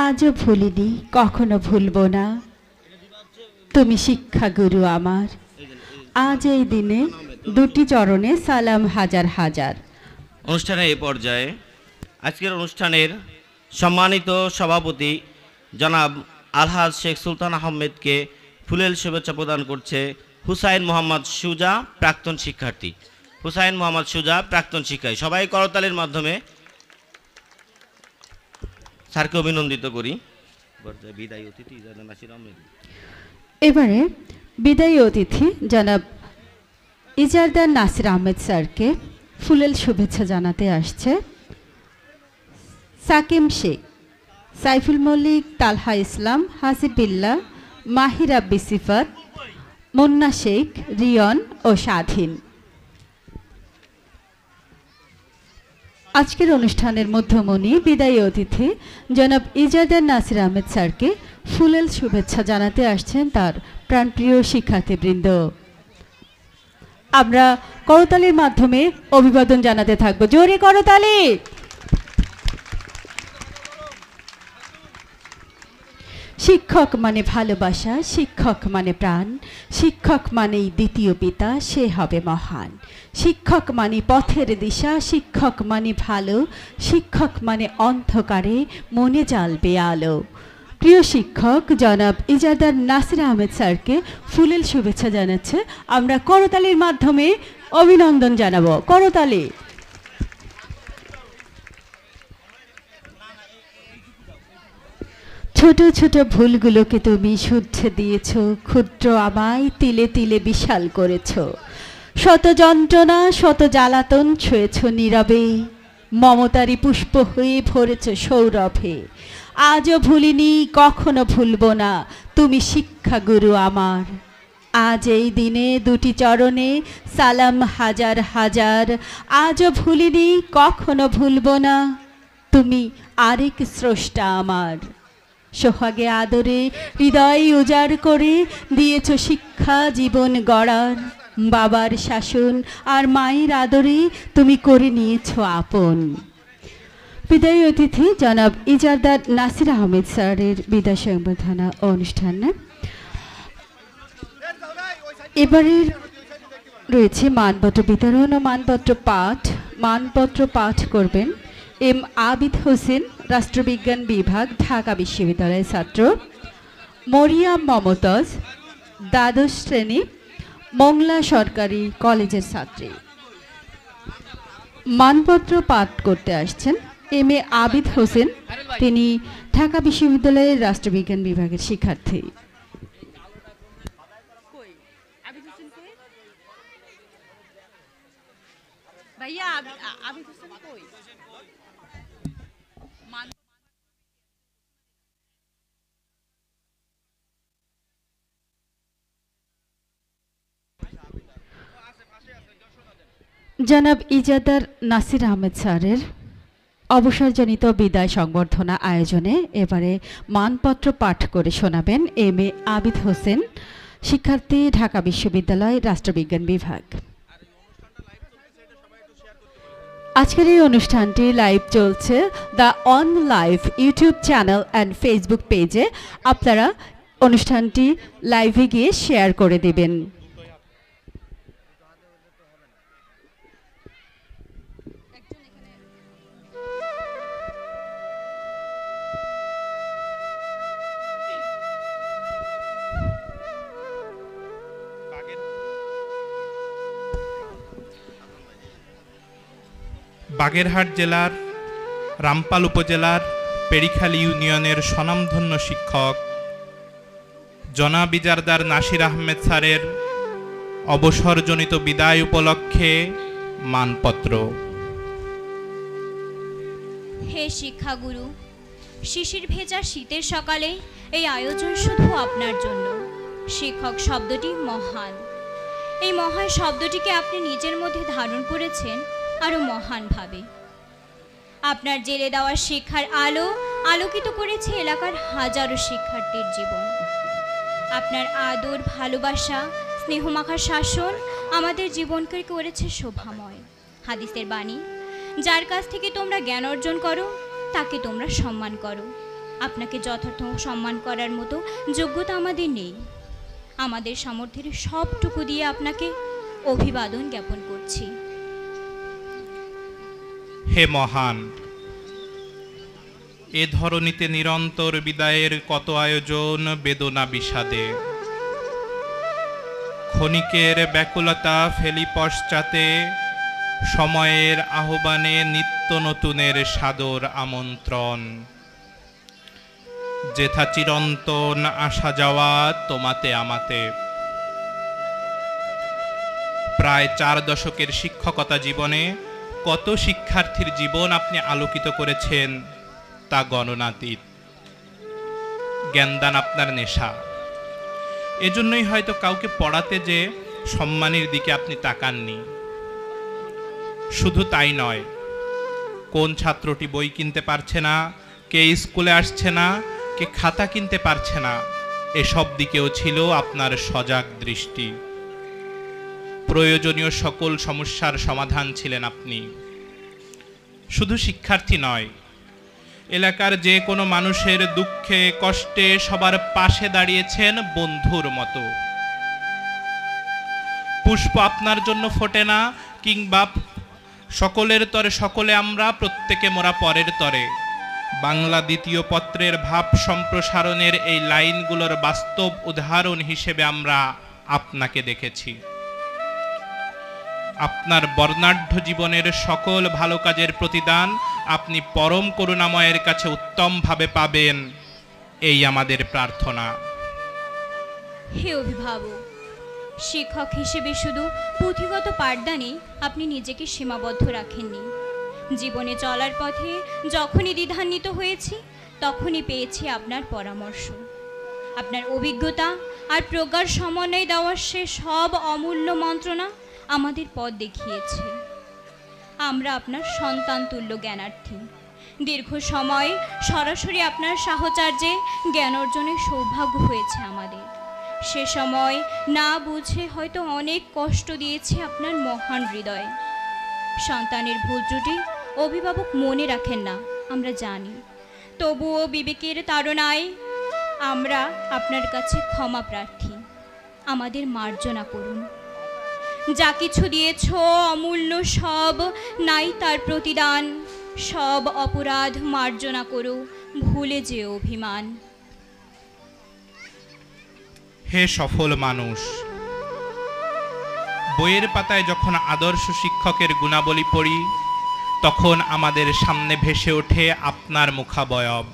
আজও ভুলিনি, কখনো ভুলব না, তুমি শিক্ষাগুরু আমার। আজ এই দিনে দুটি চরণে সালাম হাজার হাজার। অনুষ্ঠানের এই পর্যায়ে আজকের অনুষ্ঠানের সম্মানিত সভাপতি জনাব আলহাজ শেখ সুলতান আহমেদকে ফুলেল শুভেচ্ছা প্রদান করছে হুসাইন মোহাম্মদ সুজা, প্রাক্তন শিক্ষার্থী। হুসাইন মোহাম্মদ সুজা, প্রাক্তন শিক্ষার্থী। সবাই করতালির মাধ্যমে স্যারকে অভিনন্দিত করি। বিদায়ী অতিথি জনাব নাসির আহমেদ। এবারে বিদায়ী অতিথি জনাব ইজারদার নাসির আহমেদ স্যারকে ফুলেল শুভেচ্ছা জানাতে আসছে সাকিম শেখ, সাইফুল মল্লিক, তালহা ইসলাম, হাসিবিল্লাহ, মাহির আব্বি সিফাত, মুন্না শেখ, রিয়ন ও স্বাধীন। আজকের অনুষ্ঠানের মধ্যমণি বিদায়ী অতিথি জনাব ইজারদার নাসির আহমেদ স্যারকে ফুলেল শুভেচ্ছা জানাতে আসছেন তার প্রাণপ্রিয় শিক্ষার্থীবৃন্দ। আমরা করতালির মাধ্যমে অভিবাদন জানাতে থাকবো। জোরে করতালি। শিক্ষক মানে ভালোবাসা, শিক্ষক মানে প্রাণ, শিক্ষক মানেই দ্বিতীয় পিতা, সে হবে মহান। শিক্ষক মানে পথের দিশা, শিক্ষক মানে ভালো, শিক্ষক মানে অন্ধকারে মনে জ্বালবে আলো। প্রিয় শিক্ষক জনাব ইজারদার নাসির আহমেদ স্যারকে ফুলেল শুভেচ্ছা জানাচ্ছে। আমরা করতালির মাধ্যমে অভিনন্দন জানাবো। করতালি। ছোট ছোট ভুলগুলোকে তুমি শুদ্ধে দিয়েছ, ক্ষুদ্র আমায় তিলে তিলে বিশাল করেছ। শত যন্ত্রণা শত জ্বালাতন ছুঁয়েছ নীরবে, মমতারি পুষ্প হয়ে ভরেছ সৌরভে। আজও ভুলিনি, কখনো ভুলব না, তুমি শিক্ষাগুরু আমার। আজ এই দিনে দুটি চরণে সালাম হাজার হাজার। আজও ভুলিনি, কখনো ভুলব না, তুমি আরেক স্রষ্টা আমার। সোহাগে আদরে হৃদয় উজাড় করে দিয়েছ শিক্ষা জীবন গড়ার। বাবার শাসন আর মায়ের আদরে তুমি করে নিয়েছ আপন। বিদায়ী অতিথি জনাব ইজারদার নাসির আহমেদ স্যারের বিদায় সংবর্ধনা অনুষ্ঠানে এবারে রয়েছে মানপত্র বিতরণ ও মানপত্র পাঠ। মানপত্র পাঠ করবেন এম আবিদ হোসেন, রাষ্ট্রবিজ্ঞান বিভাগ, ঢাকা বিশ্ববিদ্যালয়ের ছাত্র। মরিয়াম মমতাজ, দ্বাদশ শ্রেণী, মংলা সরকারি কলেজের ছাত্রী। মানপত্র পাঠ করতে আসছেন এম এ আবিদ হোসেন, তিনি ঢাকা বিশ্ববিদ্যালয়ের রাষ্ট্রবিজ্ঞান বিভাগের শিক্ষার্থী। জনাব ইজারদার নাসির আহমেদ স্যারের অবসরজনিত বিদায় সংবর্ধনা আয়োজনে এবারে মানপত্র পাঠ করে শোনাবেন এম এ আবিদ হোসেন, শিক্ষার্থী, ঢাকা বিশ্ববিদ্যালয় রাষ্ট্রবিজ্ঞান বিভাগ। আজকের এই অনুষ্ঠানটি লাইভ চলছে the on live YouTube channel and Facebook পেজে। আপনারা অনুষ্ঠানটি লাইভে গিয়ে শেয়ার করে দেবেন। বাগেরহাট জেলার রামপাল উপজেলার পেরিখালী ইউনিয়নের স্বনামধন্য শিক্ষক জনাব ইজারদার নাসির আহমেদ স্যারের অবসরজনিত বিদায় উপলক্ষে মানপত্র। হে শিক্ষাগুরু, শিশির ভেজা শীতের সকালে এই আয়োজন শুধু আপনার জন্য। শিক্ষক শব্দটি মহান। এই মহান শব্দটিকে আপনি নিজের মধ্যে ধারণ করেছেন আরও মহানভাবে। আপনার জেলে দেওয়া শিক্ষার আলো আলোকিত করেছে এলাকার হাজারো শিক্ষার্থীর জীবন। আপনার আদর, ভালোবাসা, স্নেহমাখা শাসন আমাদের জীবনকে করেছে শোভাময়। হাদিসের বাণী, যার কাছ থেকে তোমরা জ্ঞান অর্জন করো তাকে তোমরা সম্মান করো। আপনাকে যথার্থ সম্মান করার মতো যোগ্যতা আমাদের নেই। আমাদের সামর্থ্যের সবটুকু দিয়ে আপনাকে অভিবাদন জ্ঞাপন করছি। হে মহান, এ ধরনীতে নিরন্তর বিদায়ের কত আয়োজন, বেদনা বিষাদে, ক্ষণিকের ব্যাকুলতা ফেলি পশ্চাতে, সময়ের আহ্বানে নিত্য নতুনের সাদর আমন্ত্রণ। যেথা চিরন্তন আসা যাওয়া তোমাতে আমাতে। প্রায় 4 দশকের শিক্ষকতা জীবনে কত শিক্ষার্থীর জীবন আপনি আলোকিত করেছেন তা গণনাতীত। জ্ঞানদান আপনার নেশা। এজন্যই হয়তো কাউকে পড়াতে যে সম্মানের দিকে আপনি তাকাননি। শুধু তাই নয়, কোন ছাত্রটি বই কিনতে পারছে না, কে স্কুলে আসছে না, কে খাতা কিনতে পারছে না, এসব দিকেও ছিল আপনার সজাগ দৃষ্টি। প্রয়োজনীয় সকল সমস্যার সমাধান ছিলেন আপনি। শুধু শিক্ষার্থী নয়, এলাকার যে কোনো মানুষের দুঃখে কষ্টে সবার পাশে দাঁড়িয়েছেন বন্ধুর মতো। পুষ্প আপনার জন্য ফোটে না, কিংবা সকলের তরে সকলে আমরা, প্রত্যেকে মোরা পরের তরে। বাংলা দ্বিতীয় পত্রের ভাব সম্প্রসারণের এই লাইনগুলোর বাস্তব উদাহরণ হিসেবে আমরা আপনাকে দেখেছি। আপনার বর্ণাঢ্য জীবনের সকল ভালো কাজের প্রতিদান আপনি পরম করুণাময়ের কাছে উত্তমভাবে পাবেন, এই আমাদের প্রার্থনা। হে অভিভাবক, শিক্ষক হিসেবে শুধু পুঁথিগত পাঠদানে আপনি নিজেকে সীমাবদ্ধ রাখেননি। জীবনে চলার পথে যখনই দ্বিধান্বিত হয়েছি তখনই পেয়েছি আপনার পরামর্শ। আপনার অভিজ্ঞতা আর প্রজ্ঞার সমন্বয় দেওয়ার সে সব অমূল্য মন্ত্রণা আমাদের পথ দেখিয়েছে। আমরা আপনার সন্তান তুল্য জ্ঞানার্থী। দীর্ঘ সময় সরাসরি আপনার সাহচর্যে জ্ঞান অর্জনের সৌভাগ্য হয়েছে আমাদের। সে সময় না বুঝে হয়তো অনেক কষ্ট দিয়েছে আপনার মহান হৃদয়। সন্তানের ভুল ত্রুটি অভিভাবক মনে রাখেন না, আমরা জানি। তবুও বিবেকের তাড়নায় আমরা আপনার কাছে ক্ষমা প্রার্থী। আমাদের মার্জনা করুন। যা কিছু দিয়েছ অমূল্য সব, নাই তার প্রতিদান। সব অপরাধ মার্জনা করো, ভুলে যেও অভিমান। হে সফল মানুষ, বইয়ের পাতায় যখন আদর্শ শিক্ষকের গুণাবলী পড়ি তখন আমাদের সামনে ভেসে ওঠে আপনার মুখাবয়ব।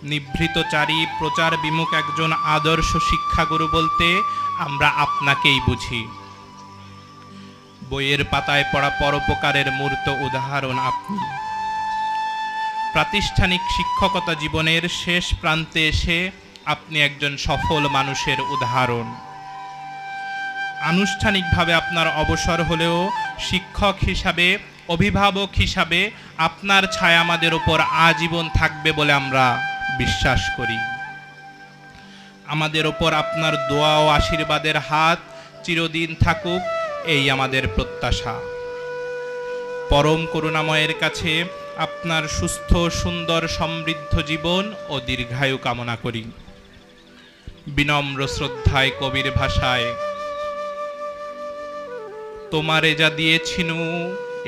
নিভৃতচারী প্রচার বিমুখ একজন আদর্শ শিক্ষাগুরু বলতে আমরা আপনাকেই বুঝি। বইয়ের পাতায় পড়া পরোপকারের মূর্ত উদাহরণ আপনি। প্রাতিষ্ঠানিক শিক্ষকতা জীবনের শেষ প্রান্তে এসে আপনি একজন সফল মানুষের উদাহরণ। আনুষ্ঠানিকভাবে আপনার অবসর হলেও শিক্ষক হিসাবে, অভিভাবক হিসাবে আপনার ছায়া আমাদের উপর আজীবন থাকবে বলে আমরা বিশ্বাস করি। আমাদের ওপর আপনার দোয়া ও আশীর্বাদের হাত চিরদিন থাকুক, এই আমাদের প্রত্যাশা। পরম করুণাময়ের কাছে আপনার সুস্থ, সুন্দর, সমৃদ্ধ জীবন ও দীর্ঘায়ু কামনা করি। বিনম্র শ্রদ্ধায় কবির ভাষায়, তোমারে যা দিয়েছিনু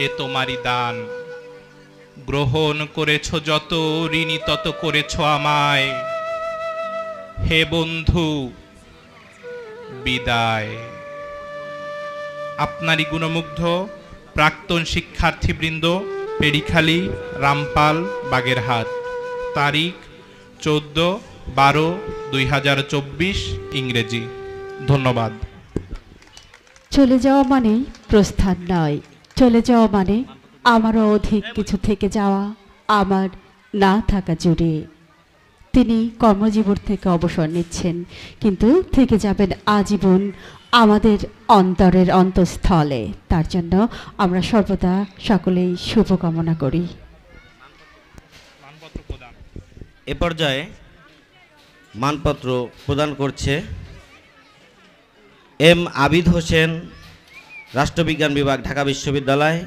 এ তোমারই দান, গ্রহণ করেছ যত, ঋণী তত করেছ আমায়। হে বন্ধু, বিদায়। আপনারই গুণমুগ্ধ প্রাক্তন শিক্ষার্থীবৃন্দ, পেড়িখালি, রামপাল, বাগেরহাট। তারিখ 14/12/2024 ইংরেজি। ধন্যবাদ। চলে যাওয়া মানে প্রস্থান নয়, চলে যাওয়া মানে আমারও অধিক কিছু থেকে যাওয়া, আমার না থাকা জুড়ে। তিনি কর্মজীবন থেকে অবসর নিচ্ছেন, কিন্তু থেকে যাবেন আজীবন আমাদের অন্তরের অন্তঃস্থলে। তার জন্য আমরা সর্বদা সকলেই শুভকামনা করি। এ পর্যায়ে মানপত্র প্রদান করছে এম আবিদ হোসেন, রাষ্ট্রবিজ্ঞান বিভাগ, ঢাকা বিশ্ববিদ্যালয়।